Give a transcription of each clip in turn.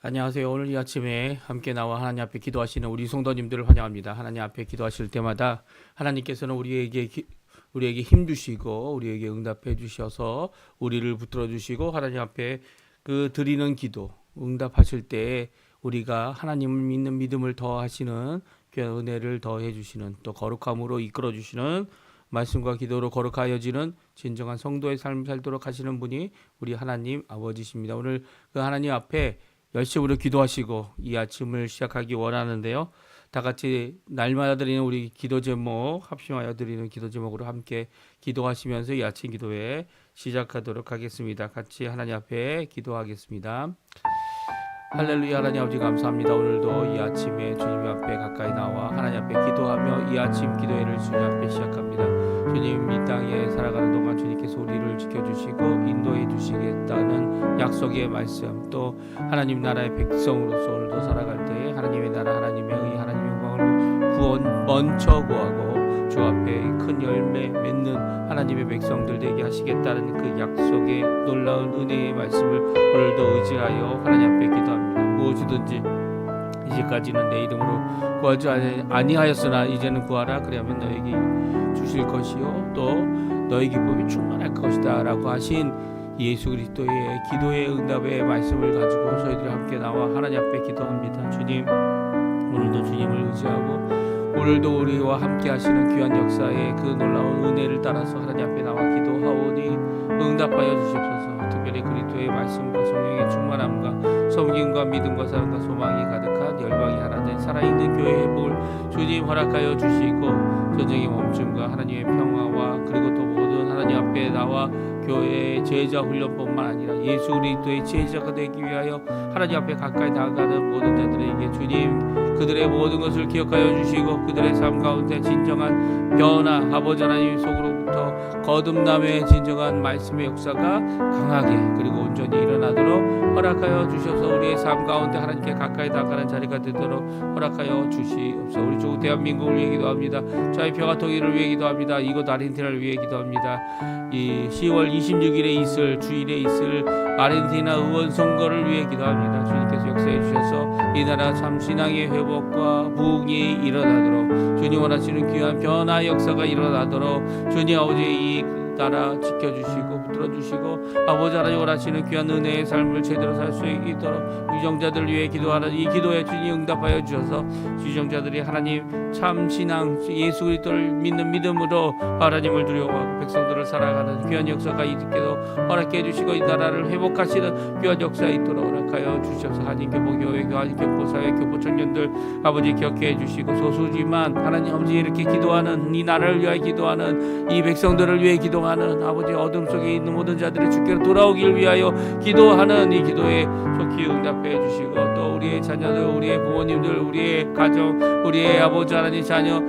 안녕하세요. 오늘 이 아침에 함께 나와 하나님 앞에 기도하시는 우리 성도님들을 환영합니다. 하나님 앞에 기도하실 때마다 하나님께서는 우리에게 힘 주시고 우리에게 응답해 주셔서 우리를 붙들어 주시고 하나님 앞에 그 드리는 기도 응답하실 때 우리가 하나님을 믿는 믿음을 더하시는 귀한 은혜를 더해 주시는 또 거룩함으로 이끌어 주시는 말씀과 기도로 거룩하여지는 진정한 성도의 삶을 살도록 하시는 분이 우리 하나님 아버지십니다. 오늘 그 하나님 앞에 열심으로 기도하시고 이 아침을 시작하기 원하는데요. 다 같이 날마다 드리는 우리 기도 제목 합심하여 드리는 기도 제목으로 함께 기도하시면서 이 아침 기도회 시작하도록 하겠습니다. 같이 하나님 앞에 기도하겠습니다. 할렐루야. 하나님 아버지 감사합니다. 오늘도 이 아침에 주님 앞에 가까이 나와 하나님 앞에 기도하며 이 아침 기도회를 주님 앞에 시작합니다. 주님 이 땅에 살아가는 동안 주님께서 우리를 지켜주시고 인도해 주시겠다는 약속의 말씀 또 하나님 나라의 백성으로서 오늘도 살아갈 때에 하나님의 나라 하나님의 의 하나님의 영광을 구원 먼저 구하고 주 앞에 큰 열매 맺는 하나님의 백성들 되게 하시겠다는 그 약속의 놀라운 은혜의 말씀을 오늘도 의지하여 하나님 앞에 기도합니다. 무엇이든지 이제까지는 내 이름으로 구하지 아니하였으나 이제는 구하라 그리하면 너에게 주실 것이요 또 너의 기쁨이 충만할 것이다 라고 하신 예수 그리스도의 기도의 응답의 말씀을 가지고 저희들이 함께 나와 하나님 앞에 기도합니다. 주님 오늘도 주님을 의지하고 오늘도 우리와 함께 하시는 귀한 역사의 그 놀라운 은혜를 따라서 하나님 앞에 나와 기도하오니 응답하여 주시옵소서. 특별히 그리스도의 말씀과 성령의 충만함과 섬김과 믿음과 사랑과 소망이 가득한 열방이 하나 된 살아있는 교회 회복을 주님 허락하여 주시고 전쟁의 멈춤과 하나님의 평화와 그리고 또 모든 하나님 앞에 나와 교회의 제자 훈련뿐만 아니라 예수 그리스도의 제자가 되기 위하여 하나님 앞에 가까이 나아가는 모든 자들에게 주님 그들의 모든 것을 기억하여 주시고 그들의 삶 가운데 진정한 변화 아버지 하나님 속으로부터 거듭남의 진정한 말씀의 역사가 강하게 그리고 온전히 일어나도록 허락하여 주셔서 우리의 삶 가운데 하나님께 가까이 나가는 자리가 되도록 허락하여 주시옵소서. 우리 주 대한민국을 위해 기도합니다. 저희 평화 통일을 위해 기도합니다. 이곳 아르헨티나를 위해 기도합니다. 이 10월 26일에 있을 주일에 있을 아르헨티나 의원 선거를 위해 기도합니다. 주님께서 역사해 주셔서 이 나라 참 신앙의 회복과 부흥이 일어나도록 주님 원하시는 귀한 변화 역사가 일어나도록 주님 아버지 이 나라 지켜주시고 붙들어주시고 아버지 하나님 원하시는 귀한 은혜의 삶을 제대로 살 수 있도록 유정자들을 위해 기도하는 이 기도에 주님 응답하여 주셔서 유정자들이 하나님 참 신앙 예수 그리스도를 믿는 믿음으로 하나님을 두려워하고 백성들을 살아가는 귀한 역사가 있도록 허락해 주시고 이 나라를 회복하시는 귀한 역사 있도록 허락하여 주셔서 한인교보교회 한인교포사회 교포 청년들 아버지 기억해 주시고 소수지만 하나님 아버지 이렇게 기도하는 이 나라를 위하여 기도하는 이 백성들을 위해 기도하는 아버지 어둠 속에 있는 모든 자들이 주께로 돌아오길 위하여 기도하는 이 기도에 속히 응답해 주시고 또 우리의 자녀들 우리의 부모님들 우리의 가정 우리의 아버지 하나님 자녀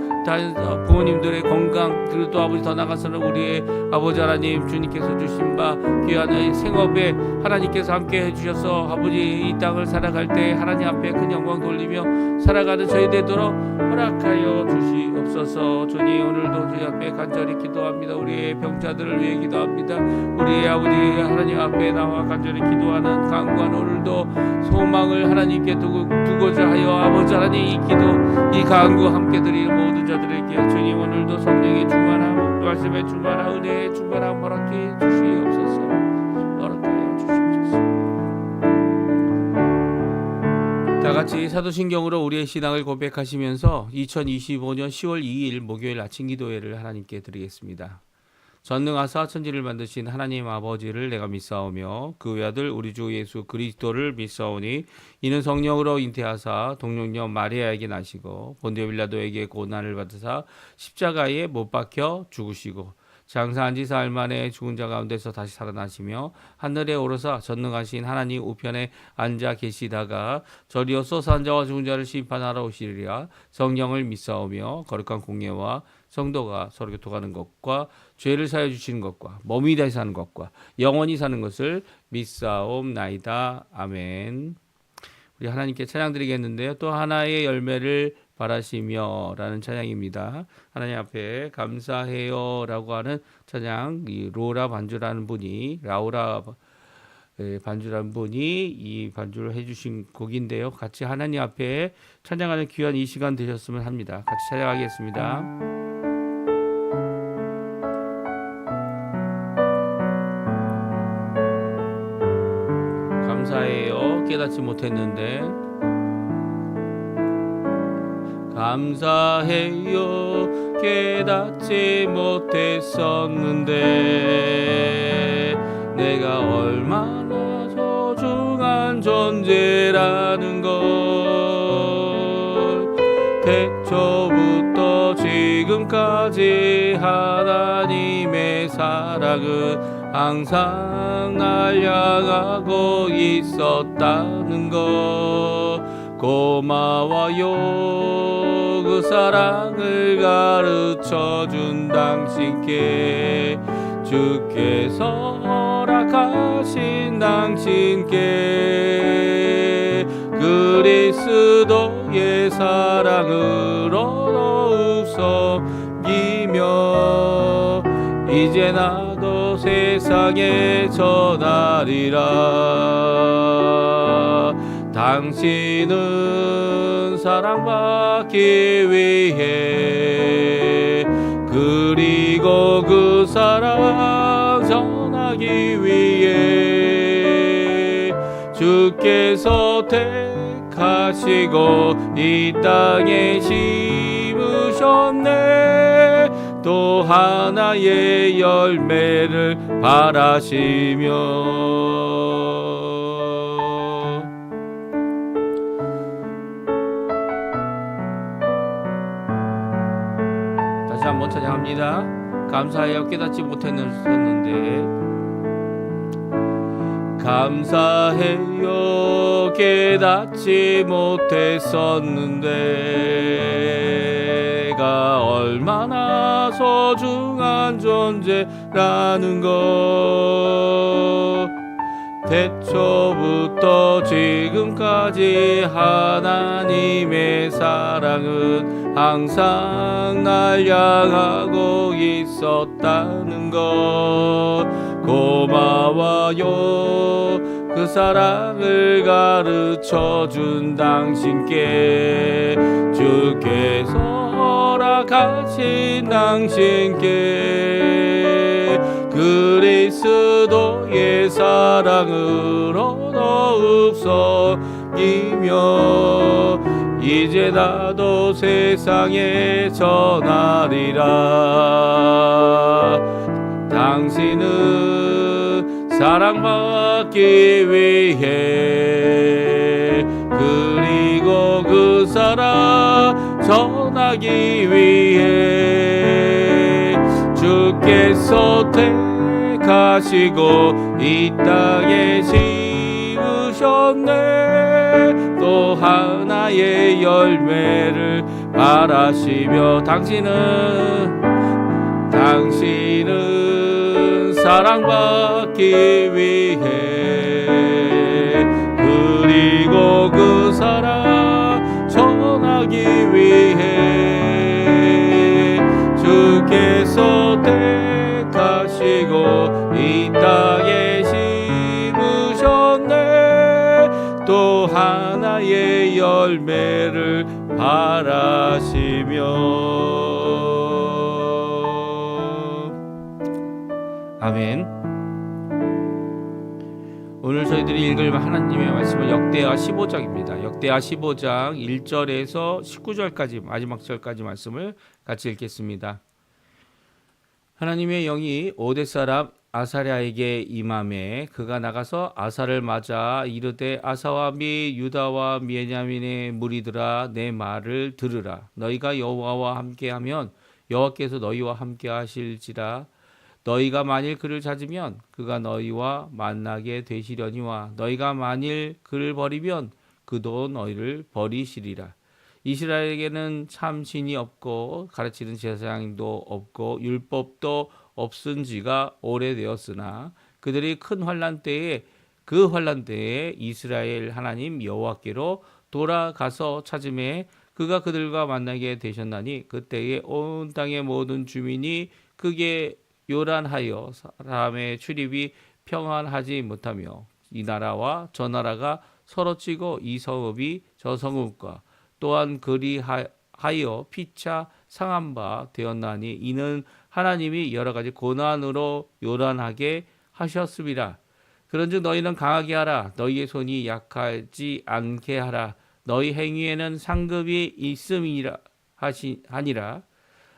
부모님들의 건강 그리고 또 아버지 더 나아가서는 우리의 아버지 하나님 주님께서 주신 바 귀한 생업에 하나님께서 함께 해주셔서 아버지 이 땅을 살아갈 때 하나님 앞에 큰 영광 돌리며 살아가는 저희 되도록 허락하여 주시옵소서. 주님 오늘도 주님 앞에 간절히 기도합니다. 우리의 병자들을 위해 기도합니다. 우리의 아버지 하나님 앞에 나와 간절히 기도하는 강구한 오늘도 소망을 하나님께 두고자 하여 아버지 하나님 이 기도 이 강구 함께 드리는 모든 자들에게 주님 오늘도 성령의 충만함 말씀의 충만함 은혜의 충만함 허락해 주시옵소서. 허락하여 주시옵소서. 다 같이 사도신경으로 우리의 신앙을 고백하시면서 2025년 10월 2일 목요일 아침 기도회를 하나님께 드리겠습니다. 전능하사 천지를 만드신 하나님 아버지를 내가 믿사오며 그 외아들 우리 주 예수 그리스도를 믿사오니 이는 성령으로 잉태하사 동정녀 마리아에게 나시고 본디오 빌라도에게 고난을 받으사 십자가에 못 박혀 죽으시고 장사한 지 사흘 만에 죽은 자 가운데서 다시 살아나시며 하늘에 오르사 전능하신 하나님 우편에 앉아 계시다가 저리어 쏘산 자와 죽은 자를 심판하러 오시리라. 성령을 믿사오며 거룩한 공예와 성도가 서로 교통하는 것과 죄를 사여 주시는 것과 몸이 다시 사는 것과 영원히 사는 것을 믿사옵나이다. 아멘. 우리 하나님께 찬양 드리겠는데요. 또 하나의 열매를 바라시며 라는 찬양입니다. 하나님 앞에 감사해요 라고 하는 찬양, 이 로라 반주라는 분이, 라우라 반주라는 분이 이 반주를 해주신 곡인데요. 같이 하나님 앞에 찬양하는 귀한 이 시간 되셨으면 합니다. 같이 찬양하겠습니다. 감사해요. 깨닫지 못했는데 감사해요. 깨닫지 못했었는데 내가 얼마나 소중한 존재라는 걸 태초부터 지금까지 하나님의 사랑은 항상 날 향하고 있었다는 것 고마워요. 그 사랑을 가르쳐준 당신께 주께서 허락하신 당신께 그리스도의 사랑으로 더욱 섬기며 이제 나도 세상에 전하리라. 당신은 사랑받기 위해 그리고 그 사랑 전하기 위해 주께서 택하시고 이 땅에 심으셨네. 또 하나의 열매를 바라시며 다시 한번 찬양합니다. 감사해요. 깨닫지 못했는데 감사해요. 깨닫지 못했었는데 내가 얼마나 소중한 존재라는 것 태초부터 지금까지 하나님의 사랑은 항상 날 향하고 있었다는 것 고마워요. 그 사랑을 가르쳐준 당신께 주께서 허락하신 당신께 그리스도의 사랑으로 더욱 섬기며 이제 나도 세상에 전하리라. 당신은 사랑받기 위해 그리고 그 사랑 전하기 위해 주께서 택하시고 이 땅에 심으셨네. 또 하나의 열매를 바라시며 당신은 사랑받기 위해 그리고 그 사랑 전하기 위해 주께서 택하시고 이 땅에 심으셨네. 또 하나의 열매를 바라시며 아멘. 오늘 저희들이 읽을 하나님의 말씀은 역대하 15장입니다. 역대하 15장 1절에서 19절까지 마지막 절까지 말씀을 같이 읽겠습니다. 하나님의 영이 오뎃 사람 아사랴에게 임하매 그가 나가서 아사를 맞아 이르되 아사와 미 유다와 베냐민의 무리들아 내 말을 들으라. 너희가 여호와와 함께하면 여호와께서 너희와 함께하실지라. 너희가 만일 그를 찾으면 그가 너희와 만나게 되시려니와 너희가 만일 그를 버리면 그도 너희를 버리시리라. 이스라엘에게는 참 신이 없고 가르치는 제사장도 없고 율법도 없은 지가 오래되었으나 그들이 큰 환난 때에 그 환난 때에 이스라엘 하나님 여호와께로 돌아가서 찾음에 그가 그들과 만나게 되셨나니 그때에 온 땅의 모든 주민이 크게 요란하여 사람의 출입이 평안하지 못하며 이 나라와 저 나라가 서로 치고 이 성읍이 저 성읍과 또한 그리하여 피차 상한 바 되었나니 이는 하나님이 여러 가지 고난으로 요란하게 하셨습니다. 그런즉 너희는 강하게 하라. 너희의 손이 약하지 않게 하라. 너희 행위에는 상급이 있음이라 하니라.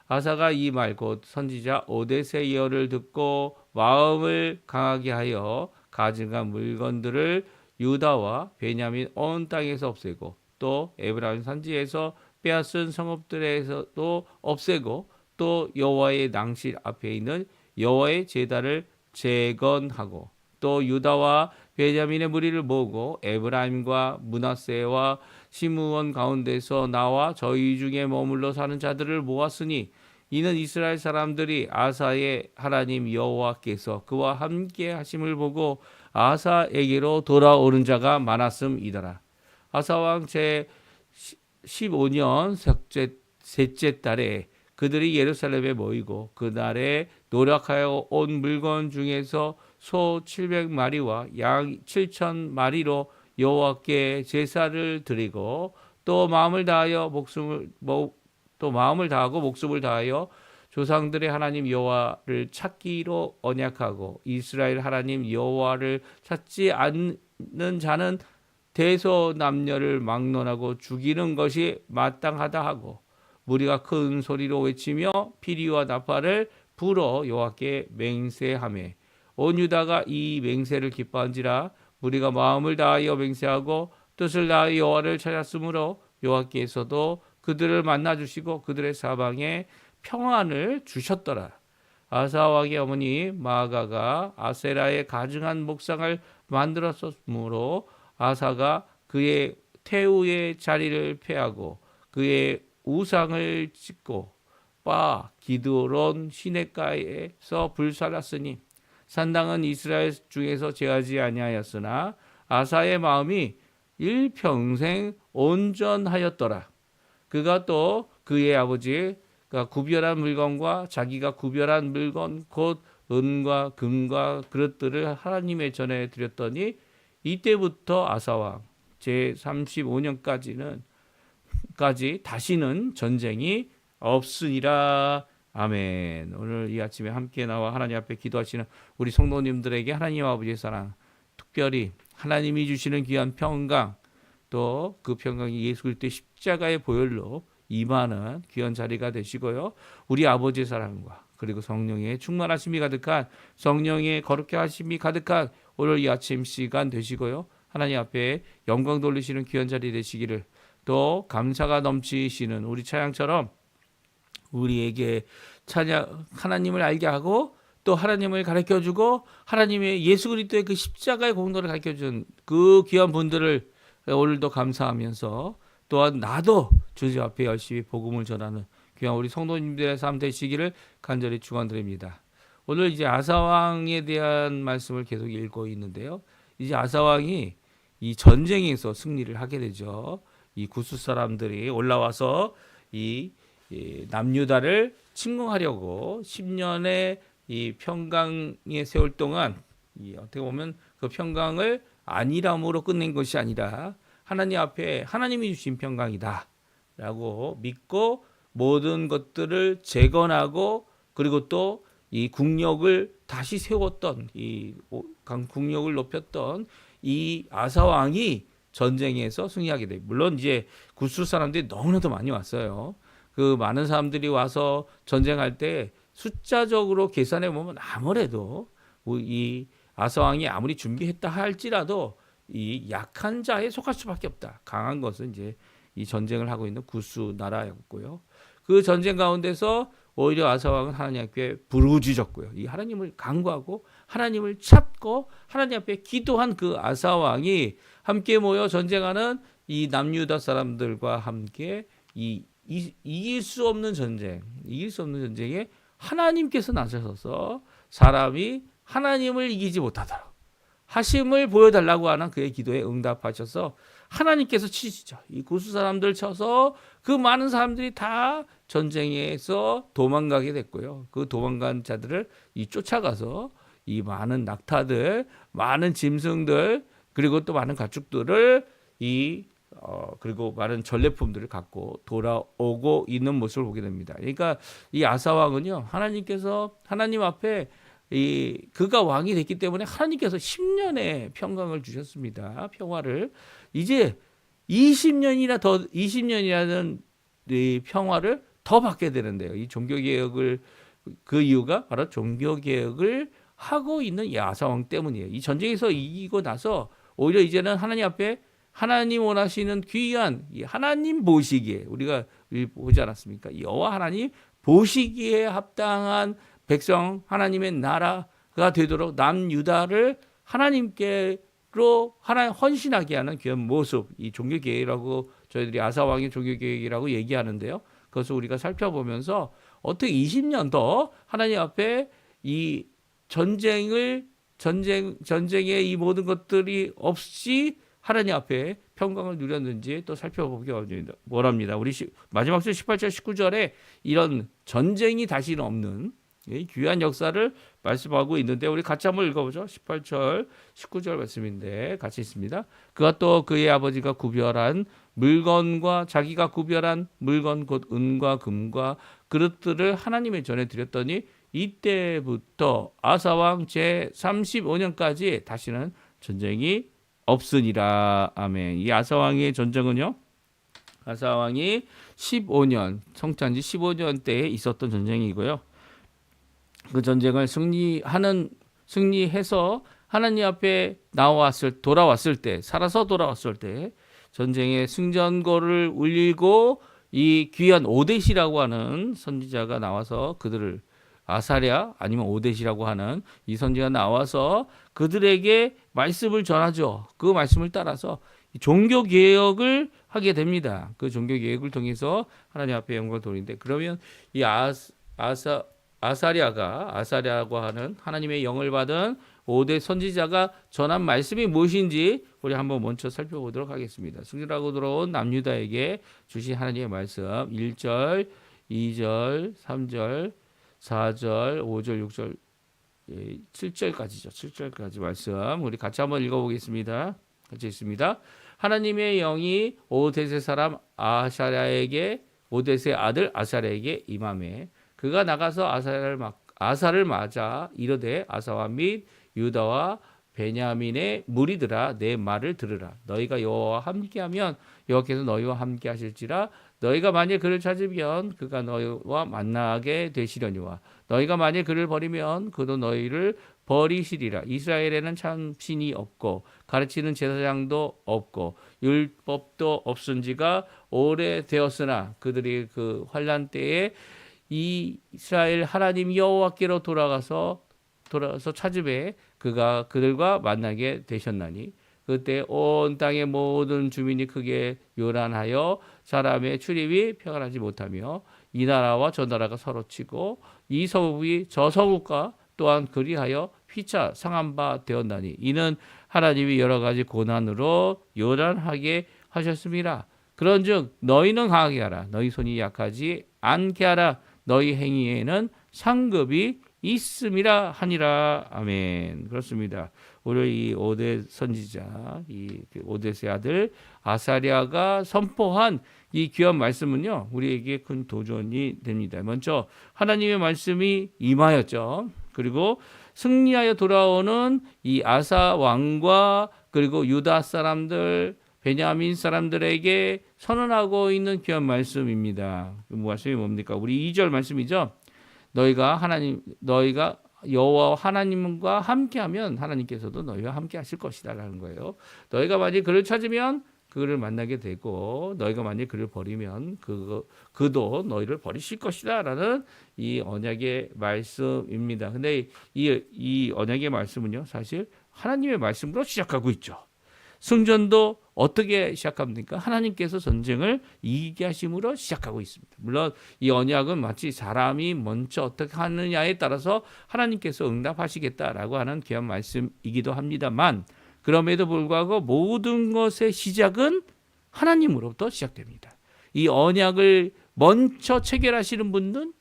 아사가 이 말 곧 선지자 오뎃의 예언을 듣고 마음을 강하게 하여 가증한 물건들을 유다와 베냐민 온 땅에서 없애고 또 에브라임 산지에서 빼앗은 성읍들에서도 없애고 또 여호와의 낭실 앞에 있는 여호와의 제단을 재건하고 또 유다와 베냐민의 무리를 모으고 에브라임과 므낫세와 시므온 가운데서 나와 저희 중에 머물러 사는 자들을 모았으니 이는 이스라엘 사람들이 아사의 하나님 여호와께서 그와 함께 하심을 보고 아사에게로 돌아오는 자가 많았음이더라. 아사 왕 제 15년 셋째 달에 그들이 예루살렘에 모이고 그날에 노력하여 온 물건 중에서 소 700마리와 양 7,000마리로 여호와께 제사를 드리고 또 마음을 다하고 목숨을 다하여 조상들의 하나님 여호와를 찾기로 언약하고 이스라엘 하나님 여호와를 찾지 않는 자는 대소남녀를 막론하고 죽이는 것이 마땅하다 하고 무리가 큰 소리로 외치며 피리와 나팔을 불어 여호와께 맹세하매 온 유다가 이 맹세를 기뻐한지라. 무리가 마음을 다하여 맹세하고 뜻을 다하여 여호와를 찾았으므로 여호와께서도 그들을 만나 주시고 그들의 사방에 평안을 주셨더라. 아사 왕의 어머니 마아가가 아세라의 가증한 목상을 만들었으므로 아사가 그의 태우의 자리를 폐하고 그의 우상을 찢고 바 기드론 시냇가에서 불살랐으니 산당은 이스라엘 중에서 제하지 아니하였으나 아사의 마음이 일평생 온전하였더라. 그가 또 그의 아버지가 구별한 물건과 자기가 구별한 물건 곧 은과 금과 그릇들을 하나님의 전에 드렸더니 이때부터 아사왕 제 35년까지 다시는 전쟁이 없으니라. 아멘. 오늘 이 아침에 함께 나와 하나님 앞에 기도하시는 우리 성도님들에게 하나님 아버지의 사랑, 특별히 하나님이 주시는 귀한 평강, 또 그 평강이 예수 그리스도의 십자가의 보혈로 임하는 귀한 자리가 되시고요. 우리 아버지의 사랑과 그리고 성령의 충만하심이 가득한, 성령의 거룩해 하심이 가득한 오늘 이 아침 시간 되시고요. 하나님 앞에 영광 돌리시는 귀한 자리 되시기를, 또 감사가 넘치시는 우리 찬양처럼 우리에게 하나님을 알게 하고 또 하나님을 가르쳐주고 하나님의 예수 그리스도의 그 십자가의 공로를 가르쳐준 그 귀한 분들을 오늘도 감사하면서 또한 나도 주님 앞에 열심히 복음을 전하는 귀한 우리 성도님들의 삶 되시기를 간절히 축원드립니다. 오늘 이제 아사왕에 대한 말씀을 계속 읽고 있는데요. 이제 아사왕이 이 전쟁에서 승리를 하게 되죠. 이 구스 사람들이 올라와서 이 남유다를 침공하려고 10년의 이 평강의 세월 동안 어떻게 보면 그 평강을 안일함으로 끝낸 것이 아니라 하나님 앞에 하나님이 주신 평강이다라고 믿고 모든 것들을 재건하고 그리고 또 이 국력을 다시 세웠던 이 국력을 높였던 이 아사 왕이 전쟁에서 승리하게 돼. 물론 이제 구스 사람들이 너무나도 많이 왔어요. 그 많은 사람들이 와서 전쟁할 때 숫자적으로 계산해 보면 아무래도 이 아사 왕이 아무리 준비했다 할지라도 이 약한 자에 속할 수밖에 없다. 강한 것은 이제 이 전쟁을 하고 있는 구스 나라였고요. 그 전쟁 가운데서 오히려 아사 왕은 하나님 앞에 부르짖었고요. 이 하나님을 간구하고 하나님을 찾고 하나님 앞에 기도한 그 아사 왕이 함께 모여 전쟁하는 이 남유다 사람들과 함께 이길 수 없는 전쟁에 하나님께서 나서셔서 사람이 하나님을 이기지 못하도록 하심을 보여달라고 하는 그의 기도에 응답하셔서 하나님께서 치시죠. 이 구수 사람들 쳐서 그 많은 사람들이 다 전쟁에서 도망가게 됐고요. 그 도망간 자들을 쫓아가서 이 많은 낙타들, 많은 짐승들, 그리고 또 많은 가축들을 그리고 많은 전래품들을 갖고 돌아오고 있는 모습을 보게 됩니다. 그러니까 이 아사 왕은요, 하나님 앞에 그가 왕이 됐기 때문에 하나님께서 10년의 평강을 주셨습니다. 평화를 이제 20년이라는 이 평화를 더 받게 되는데요. 이 종교개혁을 그 이유가 바로 종교개혁을 하고 있는 이 아사 왕 때문이에요. 이 전쟁에서 이기고 나서 오히려 이제는 하나님 앞에 하나님 원하시는 귀한 이 하나님 보시기에 우리가 보지 않았습니까? 여호와 하나님 보시기에 합당한 백성 하나님의 나라가 되도록 남유다를 하나님께로 하나님 헌신하게 하는 귀한 모습, 이 종교개혁이라고 저희들이 아사 왕의 종교개혁이라고 얘기하는데요. 그것을 우리가 살펴보면서 어떻게 20년 더 하나님 앞에 이 전쟁의 이 모든 것들이 없이 하나님 앞에 평강을 누렸는지 또 살펴보기 원합니다. 우리 마지막 절 18절 19절에 이런 전쟁이 다시는 없는 귀한 역사를 말씀하고 있는데 우리 같이 한번 읽어보죠. 18절 19절 말씀인데 같이 있습니다. 그가 또 그의 아버지가 구별한 물건과 자기가 구별한 물건 곧 은과 금과 그릇들을 하나님의 전에 드렸더니 이때부터 아사왕 제35년까지 다시는 전쟁이 없으니라. 아멘. 이 아사왕의 전쟁은요, 아사왕이 15년 성찬지 15년 때에 있었던 전쟁이고요. 그 전쟁을 승리해서 하나님 앞에 돌아왔을 때, 살아서 돌아왔을 때 전쟁의 승전거를 울리고 이 귀한 오뎃이라고 하는 선지자가 나와서 그들을 아사랴 아니면 오뎃이라고 하는 이 선지자가 나와서 그들에게 말씀을 전하죠. 그 말씀을 따라서 종교 개혁을 하게 됩니다. 그 종교 개혁을 통해서 하나님 앞에 영광을 돌리는데 그러면 이 아사랴고 하는 하나님의 영을 받은 오뎃 선지자가 전한 말씀이 무엇인지 우리 한번 먼저 살펴보도록 하겠습니다. 승리하고 돌아온 남유다에게 주신 하나님의 말씀 1절, 2절, 3절, 4절, 5절, 6절, 7절까지죠. 7절까지 말씀 우리 같이 한번 읽어보겠습니다. 같이 있습니다. 하나님의 영이 오뎃의 사람 오뎃의 아들 아사랴에게 임하매 그가 나가서 아사를 맞아 이르되 아사와 및 유다와 베냐민의 무리들아 내 말을 들으라. 너희가 여호와와 함께하면 여호와께서 너희와 함께 하실지라. 너희가 만일 그를 찾으면 그가 너희와 만나게 되시려니와 너희가 만일 그를 버리면 그도 너희를 버리시리라. 이스라엘에는 참 신이 없고 가르치는 제사장도 없고 율법도 없은 지가 오래되었으나 그들이 그 환난 때에 이 이스라엘 하나님 여호와께로 돌아가서 찾으매 그가 그들과 만나게 되셨나니 그때 온 땅의 모든 주민이 크게 요란하여 사람의 출입이 평안하지 못하며 이 나라와 저 나라가 서로 치고 이 서국이 저 서국과 또한 그리하여 피차 상한 바 되었나니 이는 하나님이 여러 가지 고난으로 요란하게 하셨습니다. 그런즉 너희는 강하게 하라. 너희 손이 약하지 않게 하라. 너희 행위에는 상급이 있음이라 하니라. 아멘. 그렇습니다. 오늘 이 오뎃 선지자, 이 오뎃의 아들 아사랴가 선포한 이 귀한 말씀은요, 우리에게 큰 도전이 됩니다. 먼저 하나님의 말씀이 임하였죠. 그리고 승리하여 돌아오는 이 아사 왕과 그리고 유다 사람들, 베냐민 사람들에게 선언하고 있는 귀한 말씀입니다. 그 말씀이 뭡니까? 우리 2절 말씀이죠. 너희가 여호와 하나님과 함께하면 하나님께서도 너희와 함께 하실 것이다라는 거예요. 너희가 만약 그를 찾으면 그를 만나게 되고 너희가 만약 그를 버리면 그도 너희를 버리실 것이다라는 이 언약의 말씀입니다. 근데 이 언약의 말씀은요, 사실 하나님의 말씀으로 시작하고 있죠. 승전도 어떻게 시작합니까? 하나님께서 전쟁을 이기게 하심으로 시작하고 있습니다. 물론 이 언약은 마치 사람이 먼저 어떻게 하느냐에 따라서 하나님께서 응답하시겠다라고 하는 귀한 말씀이기도 합니다만, 그럼에도 불구하고 모든 것의 시작은 하나님으로부터 시작됩니다. 이 언약을 먼저 체결하시는 분은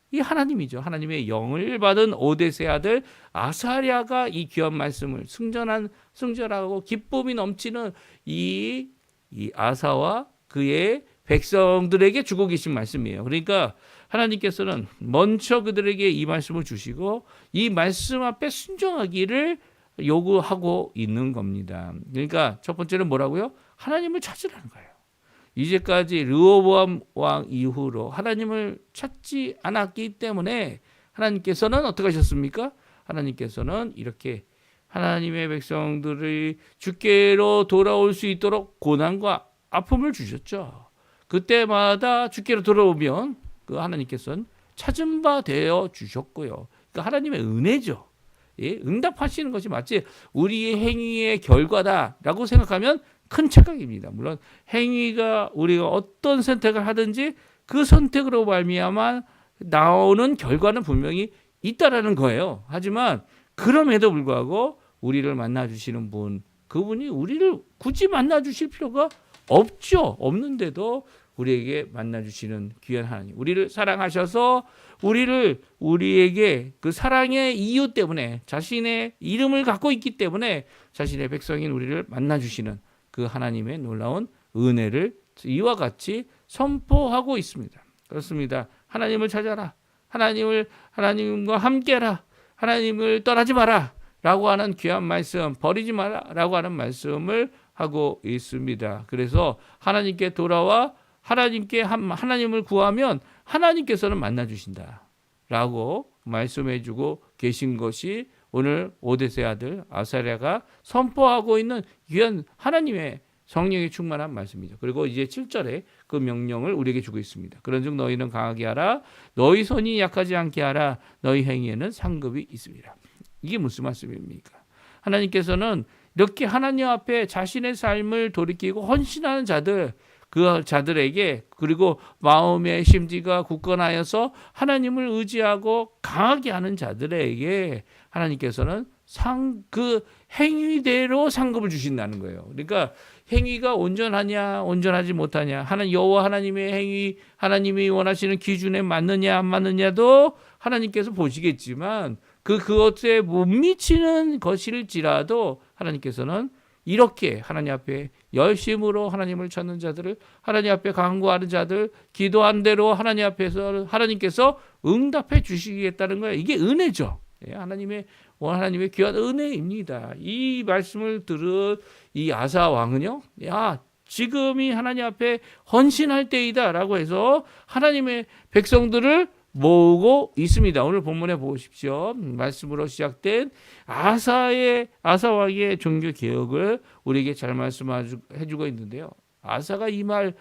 이 하나님이죠. 하나님의 영을 받은 오데세 아들 아사랴가 이 귀한 말씀을 승전하고 기쁨이 넘치는 이 아사와 그의 백성들에게 주고 계신 말씀이에요. 그러니까 하나님께서는 먼저 그들에게 이 말씀을 주시고 이 말씀 앞에 순종하기를 요구하고 있는 겁니다. 그러니까 첫 번째는 뭐라고요? 하나님을 찾으라는 거예요. 이제까지 르호보암 왕 이후로 하나님을 찾지 않았기 때문에 하나님께서는 어떻게 하셨습니까? 하나님께서는 이렇게 하나님의 백성들이 주께로 돌아올 수 있도록 고난과 아픔을 주셨죠. 그때마다 주께로 돌아오면 그 하나님께서는 찾은 바 되어 주셨고요. 그러니까 하나님의 은혜죠. 예, 응답하시는 것이 마치 우리의 행위의 결과다라고 생각하면 큰 착각입니다. 물론 행위가 우리가 어떤 선택을 하든지 그 선택으로 말미암아 나오는 결과는 분명히 있다라는 거예요. 하지만 그럼에도 불구하고 우리를 만나주시는 분, 그분이 우리를 굳이 만나주실 필요가 없죠. 없는데도 우리에게 만나주시는 귀한 하나님, 우리를 사랑하셔서 우리에게 그 사랑의 이유 때문에 자신의 이름을 갖고 있기 때문에 자신의 백성인 우리를 만나주시는 그 하나님의 놀라운 은혜를 이와 같이 선포하고 있습니다. 그렇습니다. 하나님을 찾아라. 하나님과 함께라. 하나님을 떠나지 마라. 라고 하는 귀한 말씀, 버리지 마라. 라고 하는 말씀을 하고 있습니다. 그래서 하나님께 돌아와 하나님을 구하면 하나님께서는 만나주신다. 라고 말씀해주고 계신 것이 오늘 오데세 아들 아사랴가 선포하고 있는 귀한 하나님의 성령이 충만한 말씀이죠. 그리고 이제 7절에 그 명령을 우리에게 주고 있습니다. 그런즉 너희는 강하게 하라. 너희 손이 약하지 않게 하라. 너희 행위에는 상급이 있습니다. 이게 무슨 말씀입니까? 하나님께서는 이렇게 하나님 앞에 자신의 삶을 돌이키고 헌신하는 자들, 그 자들에게, 그리고 마음의 심지가 굳건하여서 하나님을 의지하고 강하게 하는 자들에게 하나님께서는 그 행위대로 상급을 주신다는 거예요. 그러니까 행위가 온전하냐 온전하지 못하냐, 여호와 하나님의 행위, 하나님이 원하시는 기준에 맞느냐 안 맞느냐도 하나님께서 보시겠지만 그것에 못 미치는 것일지라도 하나님께서는 이렇게 하나님 앞에 열심으로 하나님을 찾는 자들을, 하나님 앞에 간구하는 자들, 기도한 대로 하나님 앞에서 하나님께서 응답해 주시겠다는 거예요. 이게 은혜죠. 하나님의 귀한 은혜입니다. 이 말씀을 들은 이 아사 왕은요, 지금이 하나님 앞에 헌신할 때이다라고 해서 하나님의 백성들을 모으고 있습니다. 오늘 본문에 보십시오. 말씀으로 시작된 아사 왕의 종교 개혁을 우리에게 잘 말씀해주고 있는데요. 아사가 이 말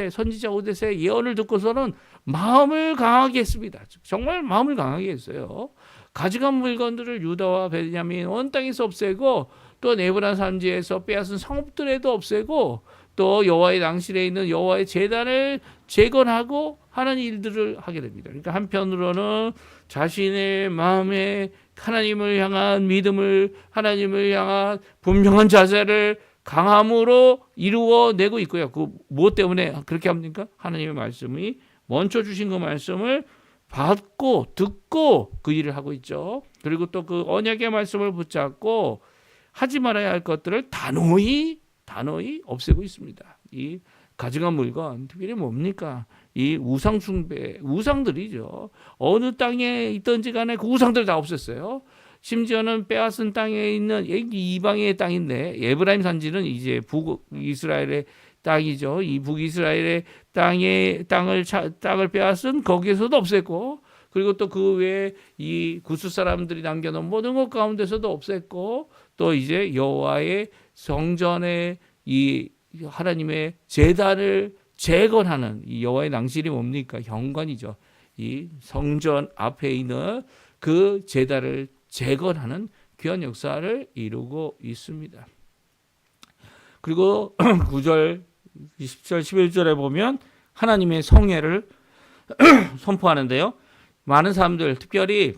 선지자 오데세의 예언을 듣고서는 마음을 강하게 했습니다. 정말 마음을 강하게 했어요. 가져간 물건들을 유다와 베냐민 온 땅에서 없애고, 또 에브란 산지에서 빼앗은 성읍들에도 없애고, 또 여호와의 낭실에 있는 여호와의 제단을 재건하고 하는 일들을 하게 됩니다. 그러니까 한편으로는 자신의 마음에 하나님을 향한 믿음을, 하나님을 향한 분명한 자세를 강함으로 이루어내고 있고요. 그 무엇 때문에 그렇게 합니까? 하나님의 말씀이 먼저 주신 그 말씀을 받고 듣고 그 일을 하고 있죠. 그리고 또 그 언약의 말씀을 붙잡고 하지 말아야 할 것들을 단호히 없애고 있습니다. 이 가증한 물건, 특별히 뭡니까? 이 우상 숭배, 우상들이죠. 어느 땅에 있든지 간에 그 우상들 다 없앴어요. 심지어는 빼앗은 땅에 있는 이방의 땅인데, 에브라임 산지는 이제 북이스라엘의 땅이죠. 이 북이스라엘의 땅을 빼앗은 거기에서도 없앴고, 그리고 또 그 외에 이 구스 사람들이 남겨놓은 모든 것 가운데서도 없앴고, 또 이제 여호와의 성전의 이 하나님의 제단을 재건하는 이 여호와의 낭실이 뭡니까? 경건이죠. 이 성전 앞에 있는 그 제단을 재건하는 귀한 역사를 이루고 있습니다. 그리고 9절, 10절, 11절에 보면 하나님의 성회를 선포하는데요. 많은 사람들, 특별히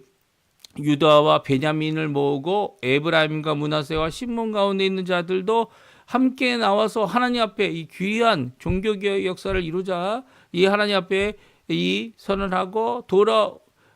유다와 베냐민을 모으고 에브라임과 므낫세와 시몬 가운데 있는 자들도 함께 나와서 하나님 앞에 이 귀한 종교개혁 역사를 이루자 이 하나님 앞에 이 선언하고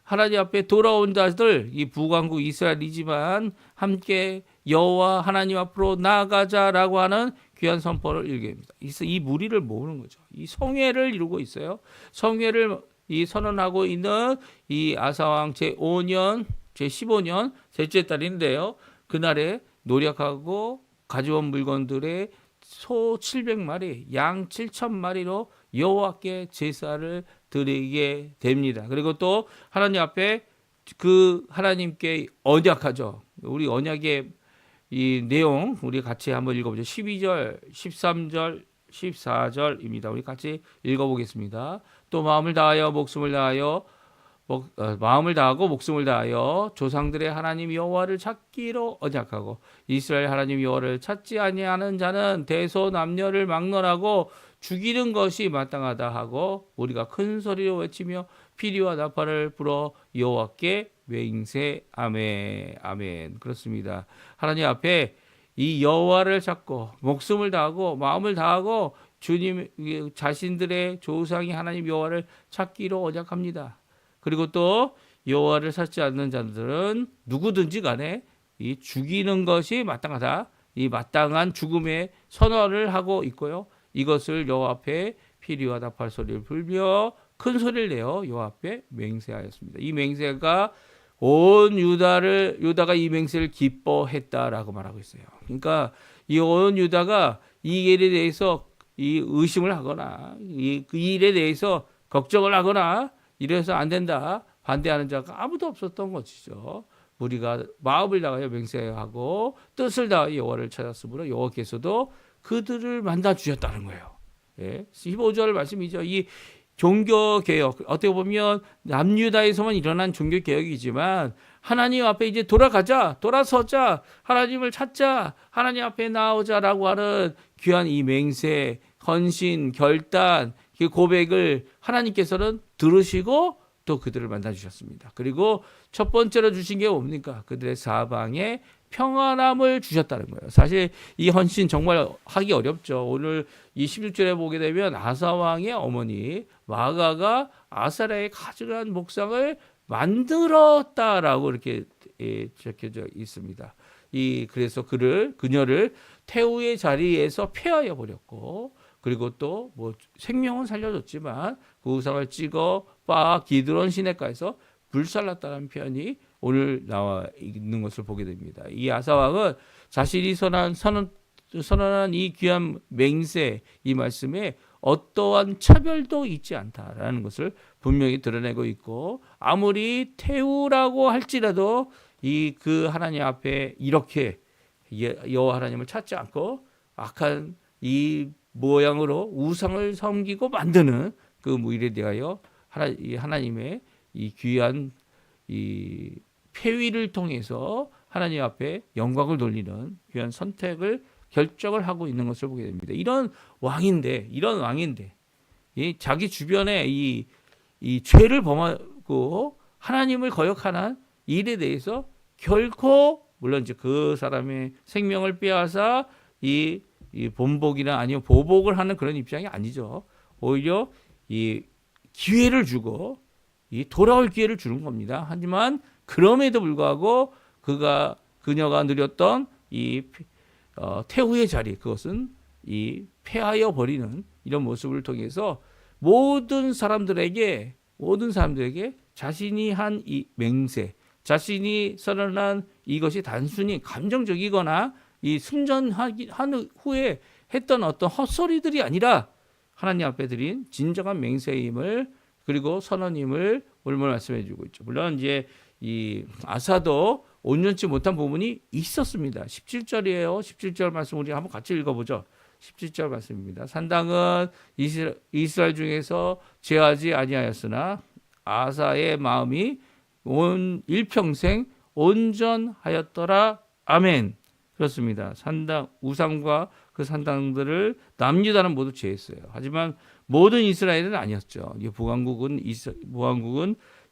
하나님 앞에 돌아온 자들, 이 부강국 이스라엘이지만 함께 여호와 하나님 앞으로 나아가자라고 하는 귀한 선포를 이루게 됩니다. 이 무리를 모으는 거죠. 이 성회를 이루고 있어요. 성회를 이 선언하고 있는 이 아사왕 제5년, 제15년 셋째 달인데요. 그날에 노력하고 가져온 물건들의 소 700마리, 양 7,000마리로 여호와께 제사를 드리게 됩니다. 그리고 또 하나님 앞에 그 하나님께 언약하죠. 우리 언약의 이 내용 우리 같이 한번 읽어보죠. 12절, 13절, 14절입니다. 우리 같이 읽어보겠습니다. 또 마음을 다하여 목숨을 다하여 마음을 다하고 목숨을 다하여 조상들의 하나님 여호와를 찾기로 언약하고 이스라엘 하나님 여호와를 찾지 아니하는 자는 대소남녀를 막론하고 죽이는 것이 마땅하다 하고 우리가 큰 소리로 외치며 피리와 나팔을 불어 여호와께 맹세하매. 아멘. 그렇습니다. 하나님 앞에 이 여호와를 찾고 목숨을 다하고 마음을 다하고 주님 자신들의 조상이 하나님 여호와를 찾기로 언약합니다. 그리고 또 여호와를 찾지 않는 자들은 누구든지 간에 이 죽이는 것이 마땅하다. 이 마땅한 죽음의 선언을 하고 있고요. 이것을 여호와 앞에 피리와 나팔 소리를 불며 큰 소리를 내어 여호와 앞에 맹세하였습니다. 이 맹세가 온 유다가 이 맹세를 기뻐했다라고 말하고 있어요. 그러니까 이 온 유다가 이 일에 대해서 이 의심을 하거나 이 일에 대해서 걱정을 하거나 이래서 안 된다 반대하는 자가 아무도 없었던 것이죠. 우리가 마음을 다하여 맹세하고 뜻을 다하여 여호와를 찾았으므로 여호와께서도 그들을 만나 주셨다는 거예요. 예, 15절 말씀이죠. 이 종교개혁 어떻게 보면 남유다에서만 일어난 종교개혁이지만 하나님 앞에 이제 돌아서자 하나님을 찾자 하나님 앞에 나오자라고 하는 귀한 이 맹세 헌신 결단 그 고백을 하나님께서는 들으시고 또 그들을 만나 주셨습니다. 그리고 첫 번째로 주신 게 뭡니까? 그들의 사방에 평안함을 주셨다는 거예요. 사실 이 헌신 정말 하기 어렵죠. 오늘 이 16절에 보게 되면 아사왕의 어머니 마가가 아사랴의 가증한 목상을 만들었다라고 이렇게 적혀져 있습니다. 그래서 그녀를 태우의 자리에서 폐하여 버렸고 그리고 또 뭐 생명은 살려줬지만 그 우상을 찍어 기드론 시내가에서 불살랐다는 표현이 오늘 나와 있는 것을 보게 됩니다. 이 아사왕은 자신이 선언한 이 귀한 맹세 이 말씀에 어떠한 차별도 있지 않다라는 것을 분명히 드러내고 있고 아무리 태우라고 할지라도 그 하나님 앞에 이렇게 여호와 하나님을 찾지 않고 악한 이 모양으로 우상을 섬기고 만드는 그 일에 대하여 하나님의 이 귀한 이 폐위를 통해서 하나님 앞에 영광을 돌리는 귀한 선택을 결정을 하고 있는 것을 보게 됩니다. 이런 왕인데 자기 주변에 이 죄를 범하고 하나님을 거역하는 일에 대해서 결코 물론 이제 그 사람의 생명을 빼앗아 이 본복이나 아니면 보복을 하는 그런 입장이 아니죠. 오히려 이 기회를 주고 이 돌아올 기회를 주는 겁니다. 하지만 그럼에도 불구하고 그녀가 누렸던 이 태후의 자리 그것은 이 폐하여 버리는 이런 모습을 통해서 모든 사람들에게 자신이 한 이 맹세, 자신이 선언한 이것이 단순히 감정적이거나 이 승전한 후에 했던 어떤 헛소리들이 아니라 하나님 앞에 드린 진정한 맹세임을 그리고 선언임을 오늘 말씀해 주고 있죠. 물론 이제 이 아사도 온전치 못한 부분이 있었습니다. 17절이에요. 17절 말씀 우리 한번 같이 읽어보죠. 17절 말씀입니다. 산당은 이스라엘 중에서 제하지 아니하였으나 아사의 마음이 온 일평생 온전하였더라. 아멘. 그렇습니다. 산당 우상과 그 산당들을 남유다는 모두 제했어요. 하지만 모든 이스라엘은 아니었죠. 북왕국은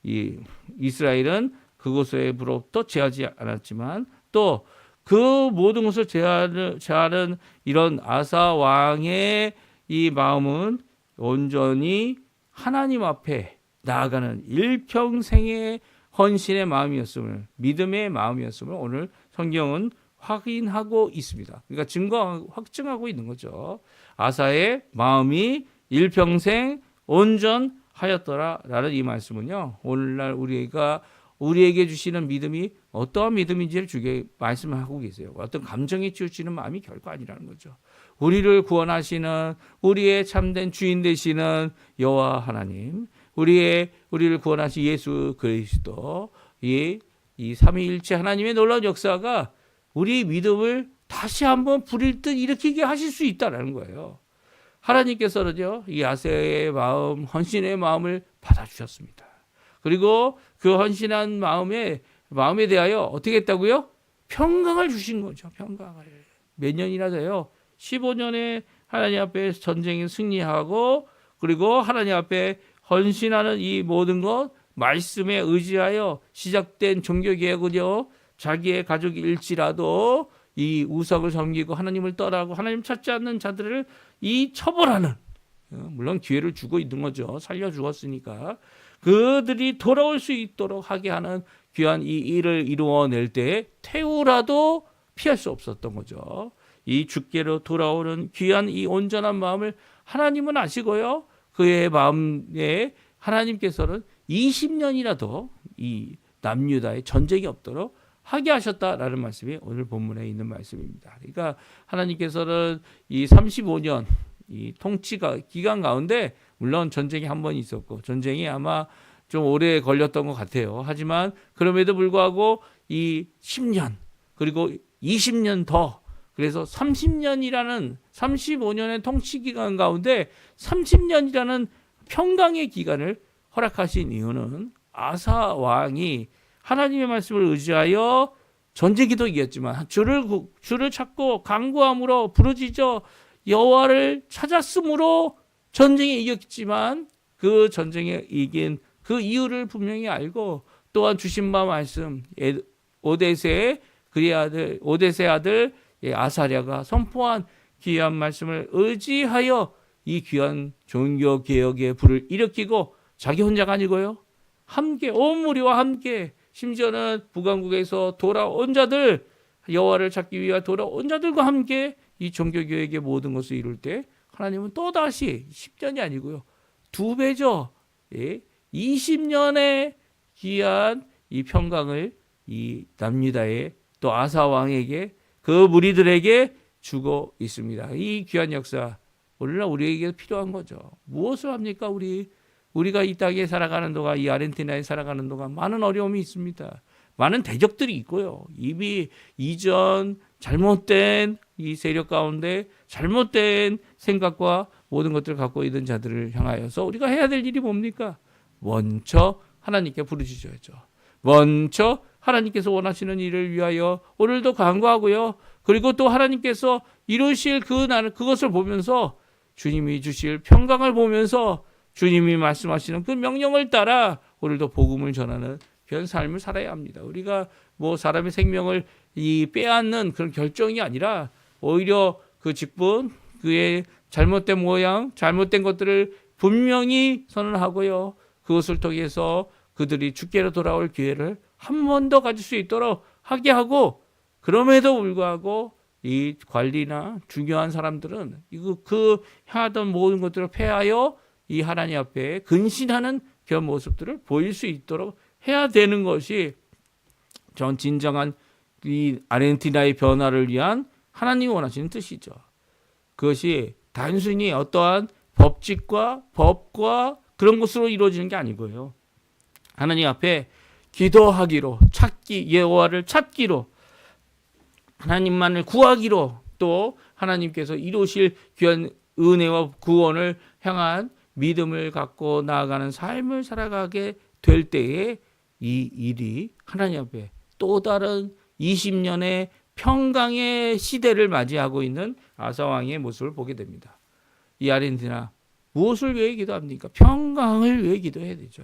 이 이스라엘은 그곳에부터 제하지 않았지만 또 그 모든 것을 제하는 이런 아사 왕의 이 마음은 온전히 하나님 앞에 나아가는 일평생의 헌신의 마음이었음을, 믿음의 마음이었음을 오늘 성경은 확인하고 있습니다. 그러니까 확증하고 있는 거죠. 아사의 마음이 일평생 온전하였더라라는 이 말씀은요, 오늘날 우리에게 주시는 믿음이 어떠한 믿음인지를 주게 말씀하고 계세요. 어떤 감정에 치우치는 마음이 결코 아니라는 거죠. 우리를 구원하시는 우리의 참된 주인 되시는 여호와 하나님, 우리를 구원하신 예수 그리스도, 이 삼위일체 하나님의 놀라운 역사가 우리 믿음을 다시 한번 불일 듯 일으키게 하실 수 있다는 거예요. 하나님께서는요, 이 아세의 마음, 헌신의 마음을 받아주셨습니다. 그리고 그 헌신한 마음에 대하여 어떻게 했다고요? 평강을 주신 거죠. 평강을. 몇 년이나 돼요? 15년에 하나님 앞에 전쟁에 승리하고, 그리고 하나님 앞에 헌신하는 이 모든 것, 말씀에 의지하여 시작된 종교개혁은요, 자기의 가족일지라도 이 우상을 섬기고 하나님을 떠나고 하나님 찾지 않는 자들을 처벌하는, 물론 기회를 주고 있는 거죠. 살려 주었으니까. 그들이 돌아올 수 있도록 하게 하는 귀한 이 일을 이루어낼 때 태우라도 피할 수 없었던 거죠. 이 주께로 돌아오는 귀한 이 온전한 마음을 하나님은 아시고요. 그의 마음에 하나님께서는 20년이라도 이 남유다의 전쟁이 없도록 하게 하셨다라는 말씀이 오늘 본문에 있는 말씀입니다. 그러니까 하나님께서는 이 35년 이 통치가 기간 가운데 물론 전쟁이 한 번 있었고 전쟁이 아마 좀 오래 걸렸던 것 같아요. 하지만 그럼에도 불구하고 이 10년 그리고 20년 더, 그래서 30년이라는 35년의 통치 기간 가운데 30년이라는 평강의 기간을 허락하신 이유는 아사 왕이 하나님의 말씀을 의지하여 전쟁기도 이겼지만 주를 찾고 간구함으로 부르짖어 여호와를 찾았으므로 전쟁에 이겼지만 그 전쟁에 이긴 그 이유를 분명히 알고 또한 주신 바 말씀 오데세 아들 아사랴가 선포한 귀한 말씀을 의지하여 이 귀한 종교 개혁의 불을 일으키고 자기 혼자가 아니고요, 함께 온 무리와 함께, 심지어는 북왕국에서 돌아온 자들, 여호와를 찾기 위해 돌아온 자들과 함께 이 종교 개혁의 모든 것을 이룰 때 하나님은 또다시 10년이 아니고요 2배죠. 20년의 귀한 이 평강을 이 남유다의 또 아사 왕에게, 그 무리들에게 주고 있습니다. 이 귀한 역사 오늘날 우리에게 필요한 거죠. 무엇을 합니까? 우리가 이 땅에 살아가는 동안, 이 아르헨티나에 살아가는 동안 많은 어려움이 있습니다. 많은 대적들이 있고요. 이미 이전 잘못된 이 세력 가운데 잘못된 생각과 모든 것들을 갖고 있는 자들을 향하여서 우리가 해야 될 일이 뭡니까? 먼저 하나님께 부르짖어야죠. 먼저 하나님께서 원하시는 일을 위하여 오늘도 간구하고요. 그리고 또 하나님께서 이루실 그것을 보면서, 주님이 주실 평강을 보면서 주님이 말씀하시는 그 명령을 따라 오늘도 복음을 전하는 그런 삶을 살아야 합니다. 우리가 뭐 사람의 생명을 빼앗는 그런 결정이 아니라 오히려 그 직분, 그의 잘못된 모양, 잘못된 것들을 분명히 선언하고요. 그것을 통해서 그들이 주께로 돌아올 기회를 한 번 더 가질 수 있도록 하게 하고, 그럼에도 불구하고 이 관리나 중요한 사람들은 그 하던 모든 것들을 폐하여 이 하나님 앞에 근신하는 그런 모습들을 보일 수 있도록 해야 되는 것이 전 진정한 이 아르헨티나의 변화를 위한 하나님이 원하시는 뜻이죠. 그것이 단순히 어떠한 법과 그런 것으로 이루어지는 게 아니고요. 하나님 앞에 기도하기로, 여호와를 찾기로, 하나님만을 구하기로, 또 하나님께서 이루실 귀한 은혜와 구원을 향한 믿음을 갖고 나아가는 삶을 살아가게 될 때에 이 일이 하나님 앞에 또 다른 20년의 평강의 시대를 맞이하고 있는 아사왕의 모습을 보게 됩니다. 이 아르헨티나 무엇을 위해 기도합니까? 평강을 위해 기도해야 되죠.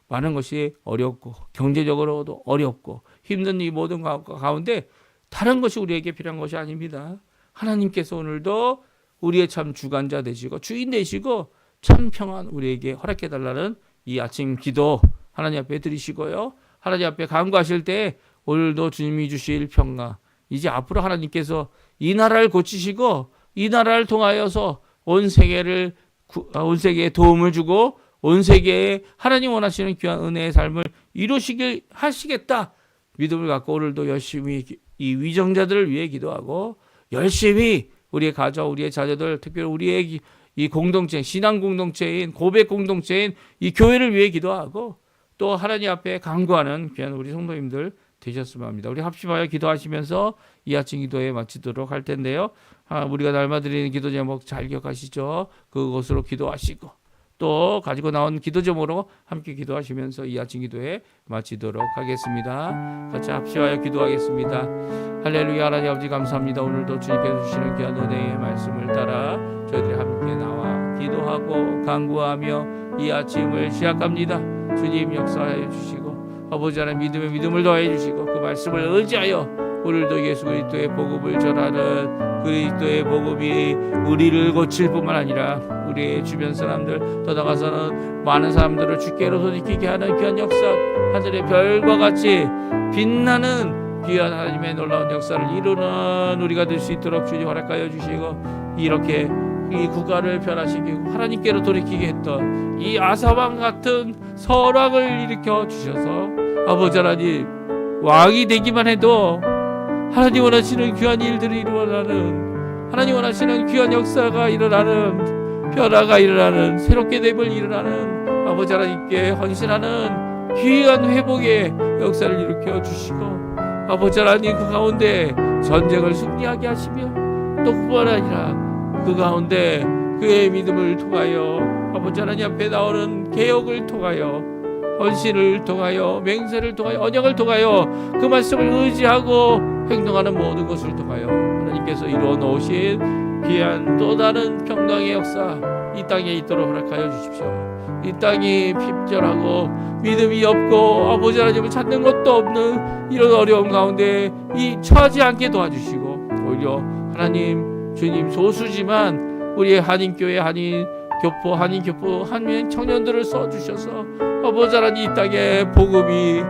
많은 것이 어렵고 경제적으로도 어렵고 힘든 이 모든 가운데 다른 것이 우리에게 필요한 것이 아닙니다. 하나님께서 오늘도 우리의 참 주관자 되시고 주인 되시고 참 평안 우리에게 허락해 달라는 이 아침 기도 하나님 앞에 드리시고요. 하나님 앞에 간구하실 때 오늘도 주님이 주실 평강, 이제 앞으로 하나님께서 이 나라를 고치시고 이 나라를 통하여서 온 세계에 도움을 주고 온 세계에 하나님 원하시는 귀한 은혜의 삶을 이루시길 하시겠다 믿음을 갖고 오늘도 열심히 이 위정자들을 위해 기도하고 열심히 우리의 가족, 우리의 자녀들, 특별히 우리의 이 공동체, 신앙 공동체인 고백 공동체인 이 교회를 위해 기도하고 또 하나님 앞에 간구하는 귀한 우리 성도님들 되셨으면 합니다. 우리 합심하여 기도하시면서 이 아침 기도에 마치도록 할 텐데요. 우리가 날마드리는 기도 제목 잘 기억하시죠? 그것으로 기도하시고 또 가지고 나온 기도 제목으로 함께 기도하시면서 이 아침 기도에 마치도록 하겠습니다. 같이 합심하여 기도하겠습니다. 할렐루야. 하나님 아버지 감사합니다. 오늘도 주님께서 주시는 귀한 은혜의 말씀을 따라 저희들이 함께 나와 기도하고 간구하며 이 아침을 시작합니다. 주님 역사해 주시고 아버지 하나님 믿음에 믿음을 더해 주시고 그 말씀을 의지하여 오늘도 예수 그리스도의 복음을 전하는 그리스도의 복음이 우리를 고칠 뿐만 아니라 우리의 주변 사람들 더 나아가서는 많은 사람들을 주께로 돌이키게 하는 귀한 역사, 하늘의 별과 같이 빛나는 귀한 하나님의 놀라운 역사를 이루는 우리가 될 수 있도록 주님 허락하여 주시고 이렇게 이 국가를 변화시키고 하나님께로 돌이키게 했던 이 아사왕 같은 설왕을 일으켜 주셔서 아버지 하나님 왕이 되기만 해도 하나님 원하시는 귀한 일들이 일어나는 하나님 원하시는 귀한 역사가 일어나는 변화가 일어나는 새롭게 됨을 일어나는 아버지 하나님께 헌신하는 귀한 회복의 역사를 일으켜 주시고 아버지 하나님 그 가운데 전쟁을 승리하게 하시며 또 그뿐 아니라 그 가운데 그의 믿음을 통하여 아버지 하나님 앞에 나오는 개혁을 통하여 헌신을 통하여 맹세를 통하여 언약을 통하여 그 말씀을 의지하고 행동하는 모든 것을 통하여 하나님께서 이루어 놓으신 귀한 또 다른 평강의 역사 이 땅에 있도록 허락하여 주십시오. 이 땅이 핍절하고 믿음이 없고 아버지 하나님을 찾는 것도 없는 이런 어려움 가운데 이 처하지 않게 도와주시고 오히려 하나님 주님 소수지만 우리의 한인교회 한인교포 한민 청년들을 써주셔서 아버지 하나님 이 땅에 복음이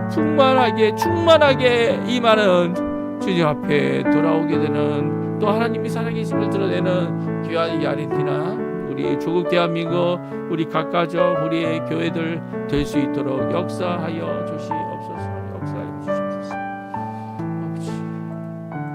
충만하게 임하는 주님 앞에 돌아오게 되는 또 하나님이 살아계심을 드러내는 귀한 이 아르헨티나 우리 조국 대한민국 우리 각 가정 우리의 교회들 될 수 있도록 역사하여 주시옵소서.